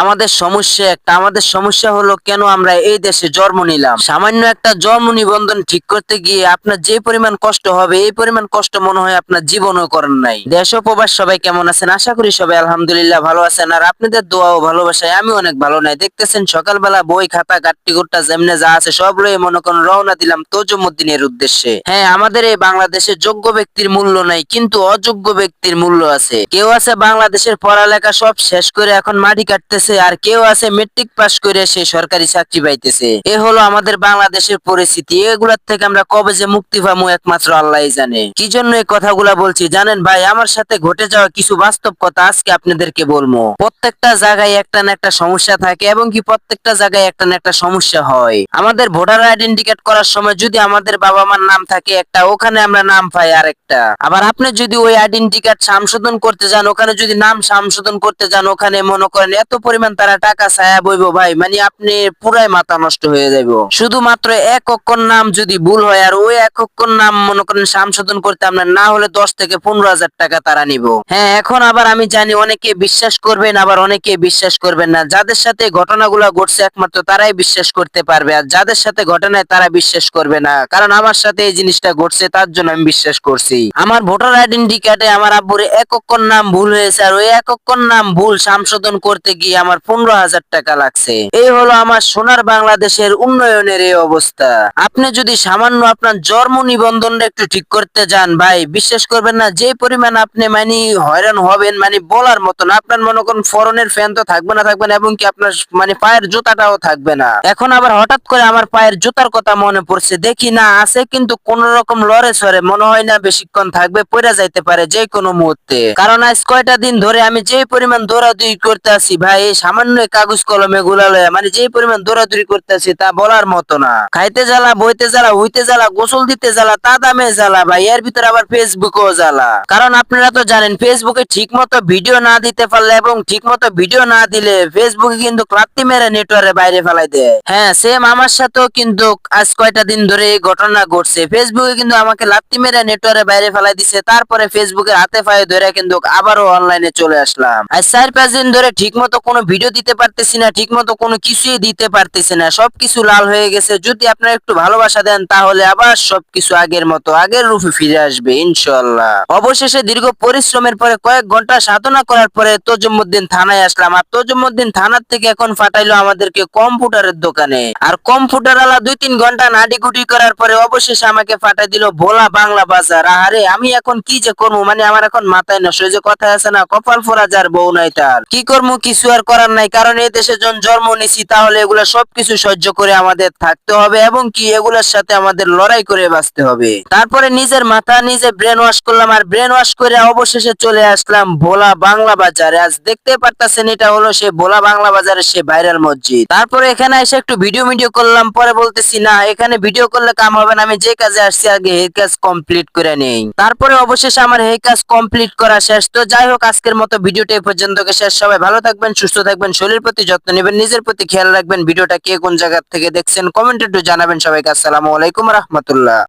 আমাদের সমস্যা হলো কেন আমরা এই দেশে জন্ম নিলাম। সামান্য একটা জন্ম নিবন্ধন ঠিক করতে গিয়ে আপনার যে পরিমাণ কষ্ট হবে এই পরিমাণ কষ্ট মনে হয় আপনার জীবনও করেন নাই। দেশ ও প্রবাস সবাই কেমন আছেন? আশা করি সবাই আলহামদুলিল্লাহ ভালো আছেন। আর আপনাদের দোয়া ও ভালোবাসায় আমি অনেক ভালো নাই। দেখতেছেন সকালবেলা বই খাতা কাট্টি কুট্টা যেমনে যা আছে সব লয়ে মনে করেন রওনা দিলাম তজুমুদ্দিনের উদ্দেশ্যে। হ্যাঁ, আমাদের এই বাংলাদেশে যোগ্য ব্যক্তির মূল্য নাই, কিন্তু অযোগ্য ব্যক্তির মূল্য আছে। কেউ আছে বাংলাদেশের পড়ালেখা সব শেষ করে এখন মাটি কাটতেছে, আর কেউ আছে মেট্রিক পাস করে সে সরকারি চাকরি পাইতেছে। এ হলো আমাদের বাংলাদেশের পরিস্থিতি। এগুলার থেকে আমরা কবে যে মুক্তি পাবো একমাত্র আল্লাহই জানে। কি জন্য এই কথাগুলা বলছি জানেন ভাই? আমার সাথে ঘটে যাওয়া কিছু বাস্তব কথা আজকে আপনাদেরকে বলবো। প্রত্যেকটা জায়গায় একটা না একটা সমস্যা থাকে, এবং কি প্রত্যেকটা জায়গায় একটা না একটা সমস্যা হয়। আমাদের ভোটার আইডেন্টিকেট করার সময় যদি আমাদের বাবা মার নাম থাকে একটা, ওখানে আমরা নাম পাই আরেকটা। আবার আপনি যদি ওই আইডেন্টি কার্ড সংশোধন করতে যান, ওখানে যদি নাম সংশোধন করতে যান, ওখানে মনে করেন এত পরিমাণ তারা টাকা ছায়া বইব ভাই, মানে আপনি পুরাই মাথা নষ্ট হয়ে যাইব। শুধুমাত্র এক অক্ষর নাম যদি ভুল হয়, আর ওই এক অক্ষর নাম মনে করেন সংশোধন করতে আপনার না হলে 10 থেকে 15,000 টাকা তারা নিব। হ্যাঁ, এখন আবার আমি জানি অনেকে বিশ্বাস করবেন, আবার অনেকে বিশ্বাস করবেন না। যাদের সাথে ঘটনাগুলো ঘটছে একমাত্র তারাই বিশ্বাস করতে পারবে, আর যাদের সাথে ঘটে নাই তারা বিশ্বাস করবে না। কারণ আমার সাথে এই জিনিসটা ঘটছে, তার জন্য আমি বিশ্বাস করছি। আমার ভোটার আইডেন্টি কার্ডে আমার আব্বুর এক অক্ষর নাম ভুল হয়েছে, আর ওই এক অক্ষর নাম ভুল সংশোধন করতে গিয়ে আমার 15,000 টাকা লাগছে। এই হলো আমার সোনার বাংলাদেশের উন্নয়নের এই অবস্থা। আপনি যদি সামান্য আপনার জন্ম নিবন্ধনটা একটু ঠিক করতে যান ভাই, বিশ্বাস করবেন না যে পরিমাণ আপনি মানে হয়রান হবেন, মানে বলার মতো না। আপনার মনে করেন ফরনের ফ্যান তো থাকবে না, এবং কি আপনার মানে পায়ের জুতাটাও থাকবে না। এখন আবার হঠাৎ করে আমার পায়ের জুতার কথা মনে পড়ছে, দেখি না আছে, কিন্তু কোন রকম লড়ে সরে মনে হয় না বেশিক্ষণ থাকবে, পড়ে যাইতে পারে যে কোনো মুহূর্তে। কারণ আজ কয়টা দিন ধরে আমি যে পরিমাণ দৌড়াদৌড়ি করতে আছি ভাই, এই সামান্য কাগজ কলমে গুলা লয়া, মানে যে পরিমাণ দৌড়াদৌড়ি করতে আছি তা বলার মতো না। খাইতে জ্বালা, বইতে জ্বালা, হইতে জ্বালা, গোসল দিতে জ্বালা, তা দামে জ্বালা ভাই, এর ভিতরে আবার ফেসবুকও জ্বালা। কারণ আপনারা তো জানেন ফেসবুকে ঠিক মতো ভিডিও না দিতে পারলে, এবং ঠিক মতো ভিডিও না দিলে ফেসবুকে কিন্তু ক্লান্তি মেরে নেটওয়ার্কের বাইরে ফেলাই দেয়। হ্যাঁ, সেম আমার সাথেও কিন্তু আজ কয়টা দিন ধরে এই ঘটনা ঘটছে। ফেসবুকে কিন্তু আমাকে লাত্তি মেরে নেটওয়ার্কের বাইরে ফেলাই দিছে, তারপরে ফেসবুকের হাতে পায়ে ধরে কিন্তু আবারও অনলাইনে চলে আসলাম। আজ 4-5 দিন ধরে ঠিক মতো কোনো ভিডিও দিতে পারতেছি না, ঠিক মতো কোনো কিছুই দিতে পারতেছি না, সবকিছু লাল হয়ে গেছে। যদি আপনারা একটু ভালোবাসা দেন তাহলে আবার সবকিছু আগের মতো আগের রূপে ফিরে আসবে ইনশাআল্লাহ। অবশেষে দীর্ঘ পরিশ্রমের পরে কয়েক ঘন্টা সাধনা করার পরে তজুমুদ্দিন থানায় আসলাম, আর তজুমুদ্দিন থানার থেকে এখন ফাটাইলো আমাদেরকে কম্পিউটারের দোকানে। আর কম্পিউটার আলা 2-3 ঘন্টা নাডিগুডি করার পরে অবশেষে আমাকে ফাটাই দিল ভোলা বাংলা বাজার। আরে আমি এখন কি যে করবো, মানে আমার এখন মাথায় নষ্ট। যে কথা আছে না, কপাল ফোরা যার বউ নাই তার। কি করবো, কিছু আর করার নাই। কারণ এই দেশে যখন জন্ম নিছি, তাহলে এগুলা সবকিছু সহ্য করে আমাদের থাকতে হবে, এবং কি এগুলার সাথে আমাদের লড়াই করে বাঁচতে হবে। তারপরে নিজের মাথা নিজে ব্রেন ওয়াশ করলাম, আর ব্রেন ওয়াশ করে অবশেষে চলে আসলাম ভোলা বাংলা বাজারে। আজ দেখতে পারতাছেন এটা হলো সে ভোলা বাংলা বাজারের সে ভাইরাল মসজিদ। তারপরে এখানে এসে একটু ভিডিও করলাম, পরে বলতেছি না এখানে ভিডিও করলে কাম হবে না, আমি যে কাজে আসছি আগে এই কাজ কমপ্লিট করে নেই। তারপরে অবশেষে আমার এই কাজ কমপ্লিট করা শেষ। তো যাই হোক, আজকের মতো ভিডিওটা এই পর্যন্ত শেষ। সবাই ভালো থাকবেন, সুস্থ থাকবেন, শরীরের প্রতি যত্ন নেবেন, নিজের প্রতি খেয়াল রাখবেন। ভিডিওটা কে কোন জায়গা থেকে দেখছেন কমেন্টে একটু জানাবেন। সবাইকে আসসালামু আলাইকুম রাহমাতুল্লাহ।